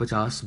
50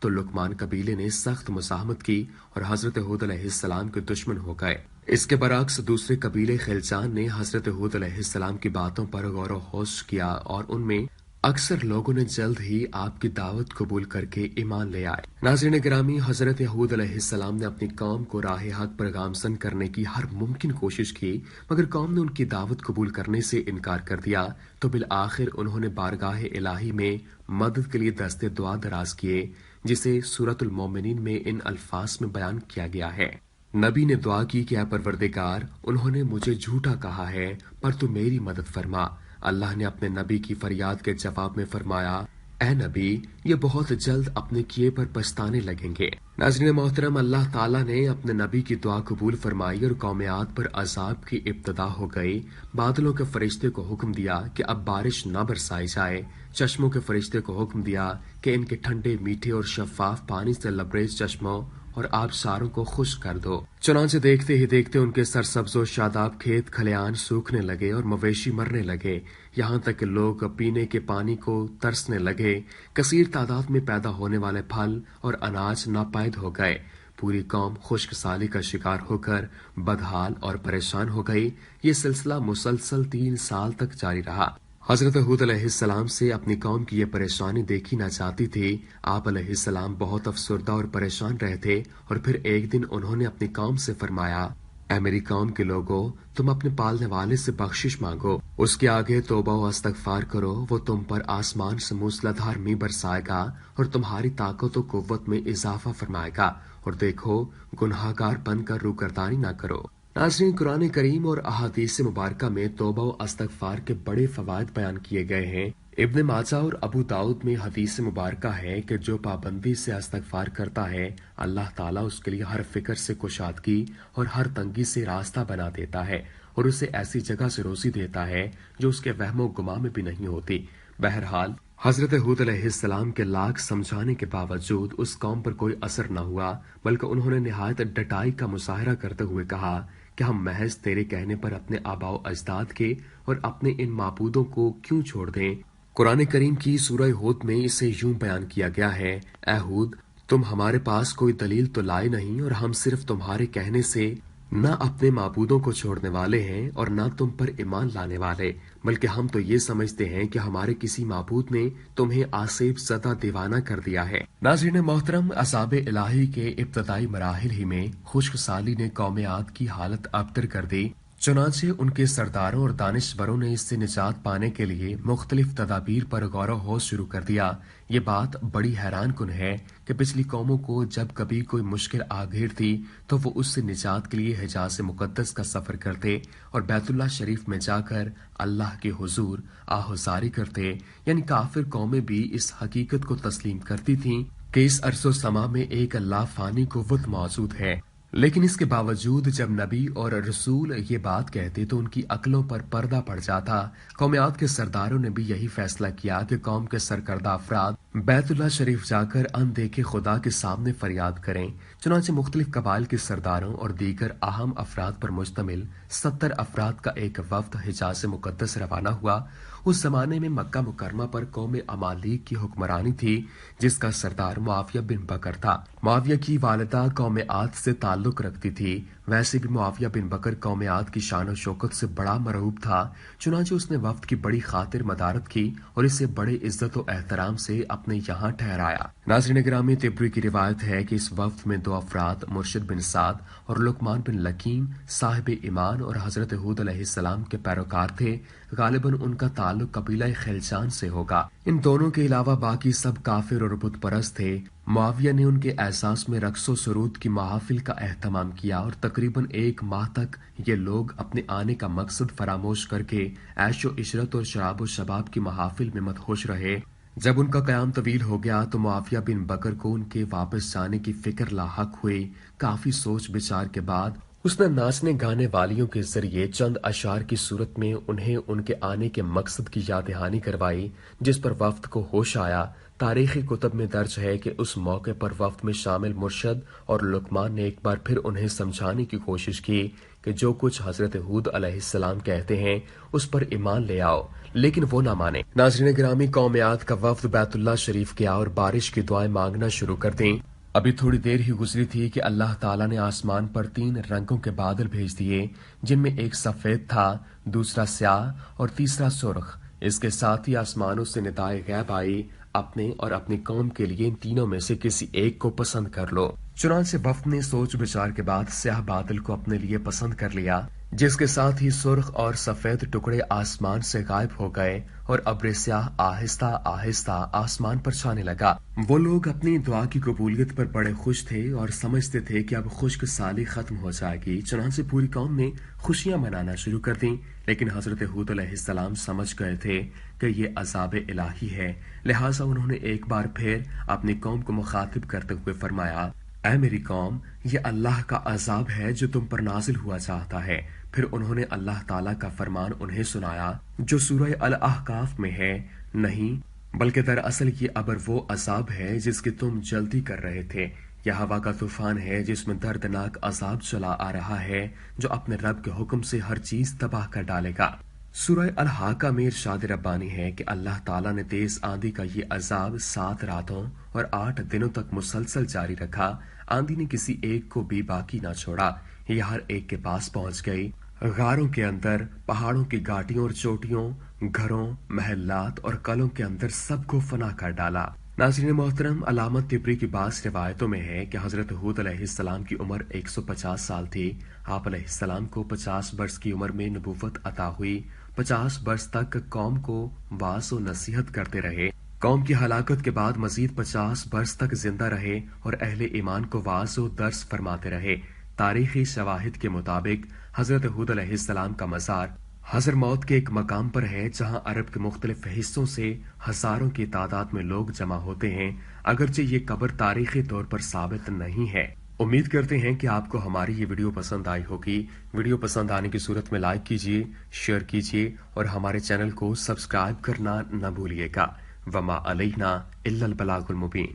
تو لقمان قبیلے نے سخت مزاحمت کی اور حضرت حود علیہ السلام کے دشمن ہو گئے۔ اس کے برعکس دوسرے قبیلے خلچان نے حضرت حود علیہ السلام کی باتوں پر غور و خوض کیا اور ان میں اکثر لوگوں نے جلد ہی آپ کی دعوت قبول کر کے ایمان لے آئے۔ ناظرین گرامی، حضرت حود علیہ السلام نے اپنی قوم کو راہ حق پر گامزن کرنے کی ہر ممکن کوشش کی، مگر قوم نے ان کی دعوت قبول کرنے سے انکار کر دیا تو بالآخر انہوں نے بارگاہ الہی میں مدد کے لیے دست دعا دراز کیے، جسے سورۃ المومنین میں ان الفاظ میں بیان کیا گیا ہے۔ نبی نے دعا کی کہ اے پروردگار، انہوں نے مجھے جھوٹا کہا ہے پر تو میری مدد فرما۔ اللہ نے اپنے نبی کی فریاد کے جواب میں فرمایا، اے نبی، یہ بہت جلد اپنے کیے پر پچھتانے لگیں گے۔ ناظرین محترم، اللہ تعالیٰ نے اپنے نبی کی دعا قبول فرمائی اور قوم عاد پر عذاب کی ابتدا ہو گئی۔ بادلوں کے فرشتے کو حکم دیا کہ اب بارش نہ برسائی جائے، چشموں کے فرشتے کو حکم دیا کہ ان کے ٹھنڈے میٹھے اور شفاف پانی سے لبریز چشموں اور آبشاروں کو خشک کر دو۔ چنانچہ دیکھتے ہی دیکھتے ان کے سرسبز و شاداب کھیت کھلیان سوکھنے لگے اور مویشی مرنے لگے، یہاں تک کہ لوگ پینے کے پانی کو ترسنے لگے۔ کثیر تعداد میں پیدا ہونے والے پھل اور اناج ناپید ہو گئے۔ پوری قوم خشک سالی کا شکار ہو کر بدحال اور پریشان ہو گئی۔ یہ سلسلہ مسلسل 3 سال تک جاری رہا۔ حضرت حود علیہ السلام سے اپنی قوم کی یہ پریشانی دیکھی نہ جاتی تھی۔ آپ علیہ السلام بہت افسردہ اور پریشان رہے تھے، اور پھر ایک دن انہوں نے اپنی قوم سے فرمایا، اے میری قوم کے لوگوں، تم اپنے پالنے والے سے بخشش مانگو، اس کے آگے توبہ و استغفار کرو، وہ تم پر آسمان سے موسلادھار می برسائے گا اور تمہاری طاقت و قوت میں اضافہ فرمائے گا، اور دیکھو گناہگار بن کر روگردانی نہ کرو۔ ناظرین، قرآن کریم اور احادیث مبارکہ میں توبہ و استغفار کے بڑے فوائد بیان کیے گئے ہیں۔ ابن ماجہ اور ابو داؤد میں حدیث مبارکہ ہے کہ جو پابندی سے استغفار کرتا ہے، اللہ تعالیٰ اس کے لیے ہر فکر سے کشادگی اور ہر تنگی سے راستہ بنا دیتا ہے، اور اسے ایسی جگہ سے روزی دیتا ہے جو اس کے وہم و گماں میں بھی نہیں ہوتی۔ بہرحال حضرت حود علیہ السلام کے لاکھ سمجھانے کے باوجود اس قوم پر کوئی اثر نہ ہوا، بلکہ انہوں نے نہایت ڈٹائی کا مظاہرہ کرتے ہوئے کہا کہ ہم محض تیرے کہنے پر اپنے آباء و اجداد کے اور اپنے ان معبودوں کو کیوں چھوڑ دیں۔ قرآن کریم کی سورہ ہود میں اسے یوں بیان کیا گیا ہے، اے ہود، تم ہمارے پاس کوئی دلیل تو لائے نہیں، اور ہم صرف تمہارے کہنے سے نہ اپنے معبودوں کو چھوڑنے والے ہیں اور نہ تم پر ایمان لانے والے، بلکہ ہم تو یہ سمجھتے ہیں کہ ہمارے کسی معبود نے تمہیں آصیب زدہ دیوانہ کر دیا ہے۔ ناظرین محترم، عذاب الہی کے ابتدائی مراحل ہی میں خشک سالی نے قوم عاد کی حالت ابتر کر دی، چنانچہ ان کے سرداروں اور دانشوروں نے اس سے نجات پانے کے لیے مختلف تدابیر پر غور و خوض شروع کر دیا۔ یہ بات بڑی حیران کن ہے کہ پچھلی قوموں کو جب کبھی کوئی مشکل آ گھیرتی تو وہ اس سے نجات کے لیے حجاز مقدس کا سفر کرتے اور بیت اللہ شریف میں جا کر اللہ کے حضور آہوزاری کرتے، یعنی کافر قومیں بھی اس حقیقت کو تسلیم کرتی تھیں کہ اس ارض و سما میں ایک اللہ فانی قوت موجود ہے۔ لیکن اس کے باوجود جب نبی اور رسول یہ بات کہتے تو ان کی عقلوں پر پردہ پڑ جاتا۔ قوم عاد کے سرداروں نے بھی یہی فیصلہ کیا کہ قوم کے سرکردہ افراد بیت اللہ شریف جا کر ان دیکھے خدا کے سامنے فریاد کریں۔ چنانچہ مختلف قبائل کے سرداروں اور دیگر اہم افراد پر مشتمل 70 افراد کا ایک وفد حجاز مقدس روانہ ہوا۔ اس زمانے میں مکہ مکرمہ پر قوم امالیک کی حکمرانی تھی، جس کا سردار معاویہ بن بکر تھا۔ معاویہ کی والدہ قوم عاد سے تعلق رکھتی تھی، ویسے بھی معاویہ بن بکر قوم عاد کی شان و شوکت سے بڑا مرعوب تھا، چنانچہ اس نے وفد کی بڑی خاطر مدارت کی اور اسے بڑے عزت و احترام سے اپنے یہاں ٹھہرایا۔ ناظرین گرامی، طبری کی روایت ہے کہ اس وفد میں 2 افراد مرشد بن سعد اور لقمان بن لکیم صاحب ایمان اور حضرت حود علیہ السلام کے پیروکار تھے۔ غالباً ان کا تعلق قبیلہ خلچان سے ہوگا۔ ان دونوں کے علاوہ باقی سب کافر اور بت پرست تھے۔ معاویہ نے ان کے اعزاز میں رقص و سرود کی محافل کا اہتمام کیا اور تقریباً 1 ماہ تک یہ لوگ اپنے آنے کا مقصد فراموش کر کے عیش و عشرت اور شراب و شباب کی محافل میں مدہوش رہے۔ جب ان کا قیام طویل ہو گیا تو معاویہ بن بکر کو ان کے واپس جانے کی فکر لاحق ہوئی۔ کافی سوچ بچار کے بعد اس نے ناچنے گانے والیوں کے ذریعے چند اشعار کی صورت میں انہیں ان کے آنے کے مقصد کی یاد دہانی کروائی، جس پر وفد کو ہوش آیا۔ تاریخی کتب میں درج ہے کہ اس موقع پر وفد میں شامل مرشد اور لقمان نے ایک بار پھر انہیں سمجھانے کی کوشش کی کہ جو کچھ حضرت حود علیہ السلام کہتے ہیں اس پر ایمان لے آؤ، لیکن وہ نہ مانے۔ ناظرین گرامی، قومیات کا وفد بیت اللہ شریف گیا اور بارش کی دعائیں مانگنا شروع کر دیں۔ ابھی تھوڑی دیر ہی گزری تھی کہ اللہ تعالیٰ نے آسمان پر 3 رنگوں کے بادل بھیج دیے، جن میں ایک سفید تھا، دوسرا سیاہ اور تیسرا سرخ۔ اس کے ساتھ ہی آسمانوں سے ندائے غیب آئی، اپنے اور اپنی قوم کے لیے ان تینوں میں سے کسی ایک کو پسند کر لو۔ چنانچہ وفد نے سوچ بچار کے بعد سیاہ بادل کو اپنے لیے پسند کر لیا، جس کے ساتھ ہی سرخ اور سفید ٹکڑے آسمان سے غائب ہو گئے اور ابر سیاہ آہستہ آہستہ آسمان پر چھانے لگا۔ وہ لوگ اپنی دعا کی قبولیت پر بڑے خوش تھے اور سمجھتے تھے کہ اب خشک سالی ختم ہو جائے گی، چنانچہ پوری قوم نے خوشیاں منانا شروع کر دیں۔ لیکن حضرت حود علیہ السلام سمجھ گئے تھے کہ یہ عذاب الہی ہے، لہٰذا انہوں نے ایک بار پھر اپنی قوم کو مخاطب کرتے ہوئے فرمایا، اے میری قوم، یہ اللہ کا عذاب ہے جو تم پر نازل ہوا چاہتا ہے۔ پھر انہوں نے اللہ تعالیٰ کا فرمان انہیں سنایا جو سورہ الاحقاف میں ہے، نہیں بلکہ دراصل یہ ابر وہ عذاب ہے جس کی تم جلدی کر رہے تھے، یہ ہوا کا طوفان ہے جس میں دردناک عذاب چلا آ رہا ہے جو اپنے رب کے حکم سے ہر چیز تباہ کر ڈالے گا۔ سورہ الحاقہ میں ارشاد ربانی ہے کہ اللہ تعالیٰ نے تیز آندھی کا یہ عذاب 7 راتوں اور 8 دنوں تک مسلسل جاری رکھا۔ آندھی نے کسی ایک کو بھی باقی نہ چھوڑا، یہ ہر ایک کے پاس پہنچ گئی، غاروں کے اندر، پہاڑوں کی گھاٹیوں اور چوٹیوں، گھروں، محلات اور قلعوں کے اندر سب کو فنا کر ڈالا۔ ناظرین محترم، علامہ طبری کی بعض روایتوں میں ہے کہ حضرت حود علیہ السلام کی عمر 150 سال تھی۔ آپ علیہ السلام کو 50 برس کی عمر میں نبوت عطا ہوئی۔ 50 برس تک قوم کو واعظ و نصیحت کرتے رہے۔ قوم کی ہلاکت کے بعد مزید 50 برس تک زندہ رہے اور اہل ایمان کو واعظ و درس فرماتے رہے۔ تاریخی شواہد کے مطابق حضرت حود علیہ السلام کا مزار حضرموت کے ایک مقام پر ہے جہاں عرب کے مختلف حصوں سے ہزاروں کی تعداد میں لوگ جمع ہوتے ہیں، اگرچہ یہ قبر تاریخی طور پر ثابت نہیں ہے۔ امید کرتے ہیں کہ آپ کو ہماری یہ ویڈیو پسند آئی ہوگی۔ ویڈیو پسند آنے کی صورت میں لائک کیجیے، شیئر کیجیے اور ہمارے چینل کو سبسکرائب کرنا نہ بھولیے گا۔ وما علینا الا البلاغ المبین۔